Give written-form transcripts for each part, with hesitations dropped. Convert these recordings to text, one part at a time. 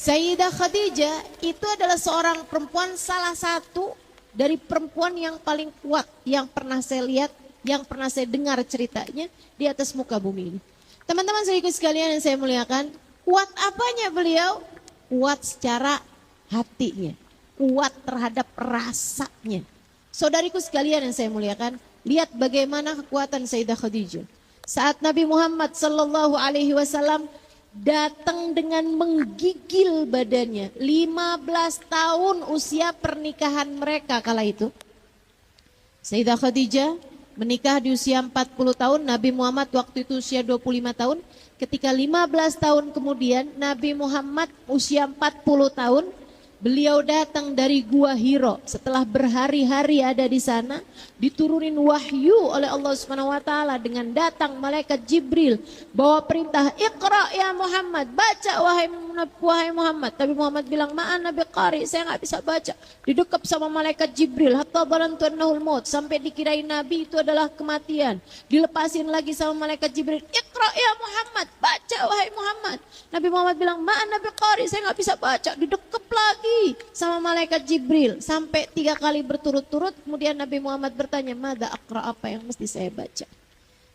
Sayyidah Khadijah itu adalah seorang perempuan, salah satu dari perempuan yang paling kuat yang pernah saya lihat, yang pernah saya dengar ceritanya di atas muka bumi ini. Teman-teman saudaraku sekalian yang saya muliakan, kuat apanya beliau? Kuat secara hatinya, kuat terhadap rasanya. Saudariku sekalian yang saya muliakan, lihat bagaimana kekuatan Sayyidah Khadijah. Saat Nabi Muhammad sallallahu alaihi wasallam datang dengan menggigil badannya, 15 tahun usia pernikahan mereka kala itu. Sayyidah Khadijah menikah di usia 40 tahun, Nabi Muhammad waktu itu usia 25 tahun. Ketika 15 tahun kemudian Nabi Muhammad usia 40 tahun, beliau datang dari Gua Hiro. Setelah berhari-hari ada di sana, diturunin wahyu oleh Allah Subhanahu wa taala dengan datang malaikat Jibril bawa perintah, "Iqra ya Muhammad, baca wahai Muhammad." Tapi Muhammad bilang, "Ma'an nabi qari, saya enggak bisa baca." Didekap sama malaikat Jibril, hatta balantu annahul maut, sampai dikirain nabi itu adalah kematian. Dilepasin lagi sama malaikat Jibril, "Iqra ya Muhammad, baca wahai Muhammad." Nabi Muhammad bilang, "Ma'an nabi qari, saya enggak bisa baca." Didekap lagi sama malaikat Jibril sampai 3 kali berturut-turut. Kemudian Nabi Muhammad bertanya, "Mada aqra, apa yang mesti saya baca?"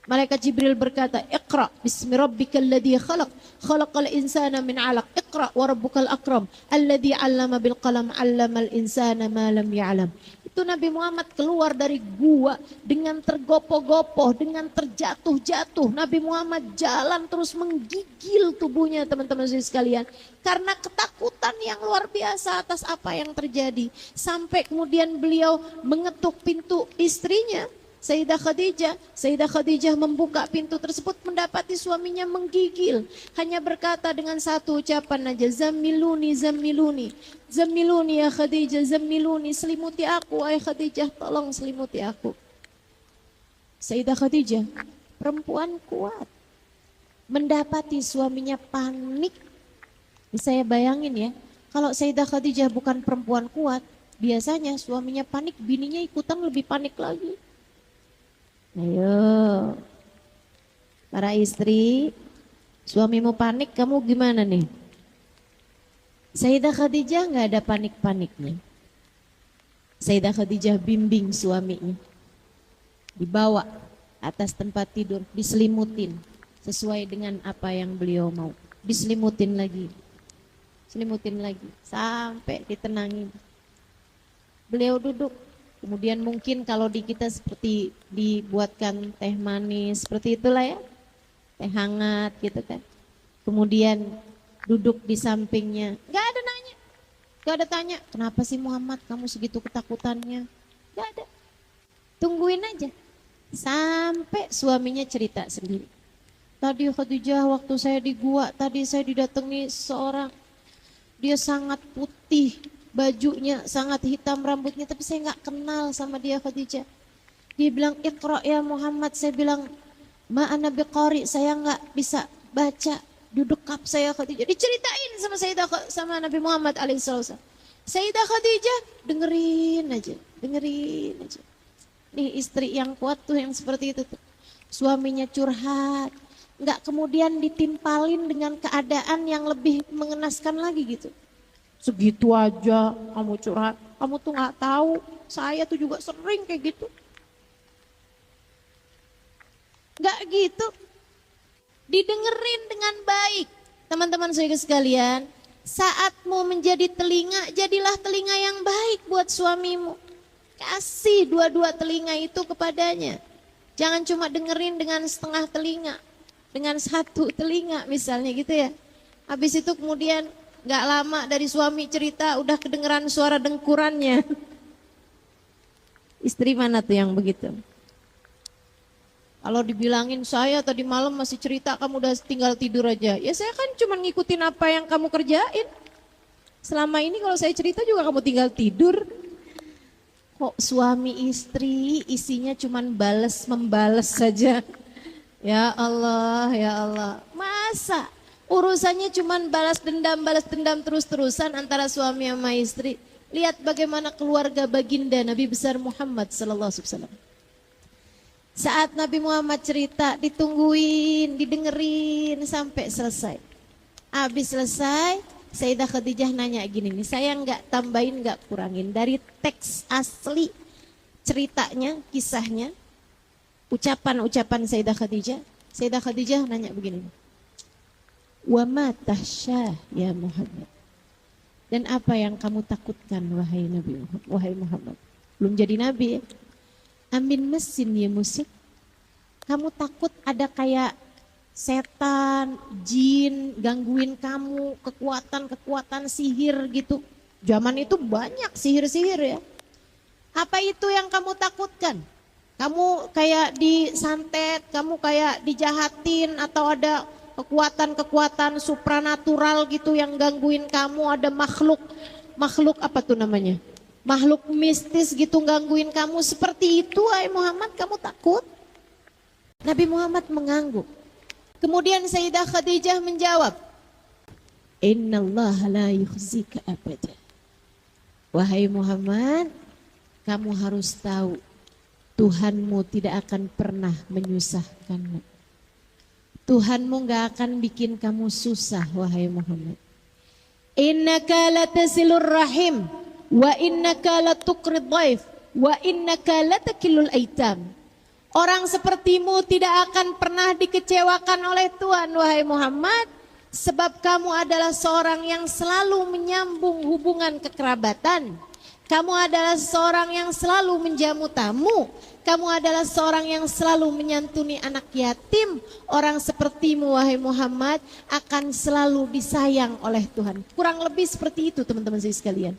Malaikat Jibril berkata, "Iqra bismi rabbikal ladzi khalaq, khalaqal insana min 'alaq, iqra wa rabbukal akram, alladzi 'allama bil qalam, 'allamal insana ma lam ya'lam." Itu Nabi Muhammad keluar dari gua dengan tergopoh-gopoh, dengan terjatuh-jatuh. Nabi Muhammad jalan terus menggigil tubuhnya, teman-teman sekalian, karena ketakutan yang luar biasa atas apa yang terjadi. Sampai kemudian beliau mengetuk pintu istrinya, Sayyidah Khadijah. Sayyidah Khadijah membuka pintu tersebut, mendapati suaminya menggigil. Hanya berkata dengan satu ucapan aja, "Zammiluni, zammiluni. Zammiluni ya Khadijah, zammiluni. Selimuti aku, wahai Khadijah, tolong selimuti aku." Sayyidah Khadijah, perempuan kuat, mendapati suaminya panik. Saya bayangin ya, kalau Sayyidah Khadijah bukan perempuan kuat, biasanya suaminya panik, bininya ikutan lebih panik lagi. Ayo, para istri, suamimu panik, kamu gimana nih? Sayyidah Khadijah nggak ada panik-paniknya. Sayyidah Khadijah bimbing suaminya, dibawa atas tempat tidur, diselimutin sesuai dengan apa yang beliau mau, diselimutin lagi, selimutin lagi, sampai ditenangin. Beliau duduk. Kemudian mungkin kalau di kita seperti dibuatkan teh manis, seperti itulah ya, teh hangat gitu kan. Kemudian duduk di sampingnya, gak ada tanya, "Kenapa sih Muhammad kamu segitu ketakutannya?" Gak ada, tungguin aja. Sampai suaminya cerita sendiri. "Tadi Khadijah waktu saya di gua, tadi saya didatangi seorang, dia sangat putih, bajunya sangat hitam, rambutnya, tapi saya nggak kenal sama dia Khadijah. Dia bilang, 'Iqra ya Muhammad.' Saya bilang, 'Ma ana biqari,' saya nggak bisa baca. Dudekap saya Khadijah." Diceritain sama Nabi Muhammad alaihissalam. Sayyidah Khadijah dengerin aja. Nih istri yang kuat tuh yang seperti itu tuh. Suaminya curhat, nggak kemudian ditimpalin dengan keadaan yang lebih mengenaskan lagi gitu. "Segitu aja kamu curhat, kamu tuh nggak tahu, saya tuh juga sering kayak gitu." Nggak gitu, didengerin dengan baik. Teman-teman saudara sekalian, saatmu menjadi telinga, jadilah telinga yang baik buat suamimu. Kasih dua-dua telinga itu kepadanya. Jangan cuma dengerin dengan setengah telinga, dengan satu telinga misalnya gitu ya. Habis itu kemudian gak lama dari suami cerita udah kedengeran suara dengkurannya. Istri mana tuh yang begitu? Kalau dibilangin, "Saya tadi malam masih cerita, kamu udah tinggal tidur aja." Ya saya kan cuma ngikutin apa yang kamu kerjain. Selama ini kalau saya cerita juga kamu tinggal tidur. Kok suami istri isinya cuma membalas saja. Ya Allah, ya Allah. Masa urusannya cuma balas dendam terus-terusan antara suami sama istri. Lihat bagaimana keluarga baginda Nabi besar Muhammad sallallahu alaihi wasallam. Saat Nabi Muhammad cerita, ditungguin, didengerin sampai selesai. Habis selesai, Sayyidah Khadijah nanya gini nih, saya nggak tambahin nggak kurangin dari teks asli ceritanya, kisahnya, ucapan-ucapan Sayyidah Khadijah. Sayyidah Khadijah nanya begini, wa ma tahsyah ya Muhammad, dan apa yang kamu takutkan wahai Nabi Muhammad, wahai Muhammad, belum jadi nabi ya. Amin mesin ya musik, kamu takut ada kayak setan, jin gangguin kamu, kekuatan-kekuatan sihir gitu. Zaman itu banyak sihir-sihir ya. Apa itu yang kamu takutkan? Kamu kayak disantet, kamu kayak dijahatin, atau ada kekuatan-kekuatan supranatural gitu yang gangguin kamu, ada makhluk apa tuh namanya? Makhluk mistis gitu gangguin kamu, seperti itu wahai Muhammad, kamu takut? Nabi Muhammad mengangguk. Kemudian Sayyidah Khadijah menjawab, innallaha la yukhzika abada. Wahai Muhammad, kamu harus tahu Tuhanmu tidak akan pernah menyusahkanmu. Tuhanmu gak akan bikin kamu susah wahai Muhammad. Innaka latasilur rahim wa innaka latuqrid dhaif wa innaka latakilul aitam. Orang sepertimu tidak akan pernah dikecewakan oleh Tuhan wahai Muhammad, sebab kamu adalah seorang yang selalu menyambung hubungan kekerabatan. Kamu adalah seorang yang selalu menjamu tamu. Kamu adalah seorang yang selalu menyantuni anak yatim. Orang sepertimu wahai Muhammad akan selalu disayang oleh Tuhan. Kurang lebih seperti itu teman-teman saya sekalian,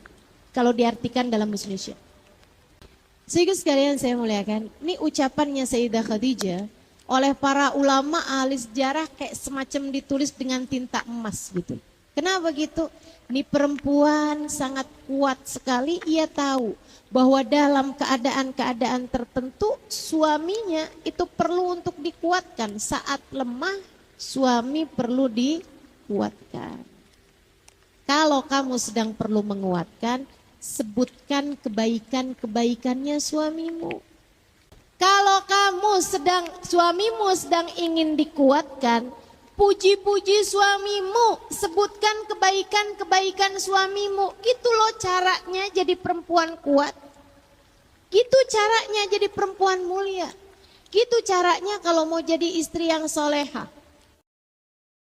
kalau diartikan dalam bahasa Indonesia. Sehingga sekalian saya muliakan, ini ucapannya Sayyidah Khadijah oleh para ulama ahli sejarah kayak semacam ditulis dengan tinta emas gitu. Kenapa gitu? Ini perempuan sangat kuat sekali, ia tahu bahwa dalam keadaan-keadaan tertentu suaminya itu perlu untuk dikuatkan. Saat lemah, suami perlu dikuatkan. Kalau kamu sedang perlu menguatkan, sebutkan kebaikan-kebaikannya suamimu. Kalau suamimu sedang ingin dikuatkan, puji-puji suamimu, sebutkan kebaikan-kebaikan suamimu. Gitu loh caranya jadi perempuan kuat. Gitu caranya jadi perempuan mulia. Gitu caranya kalau mau jadi istri yang soleha.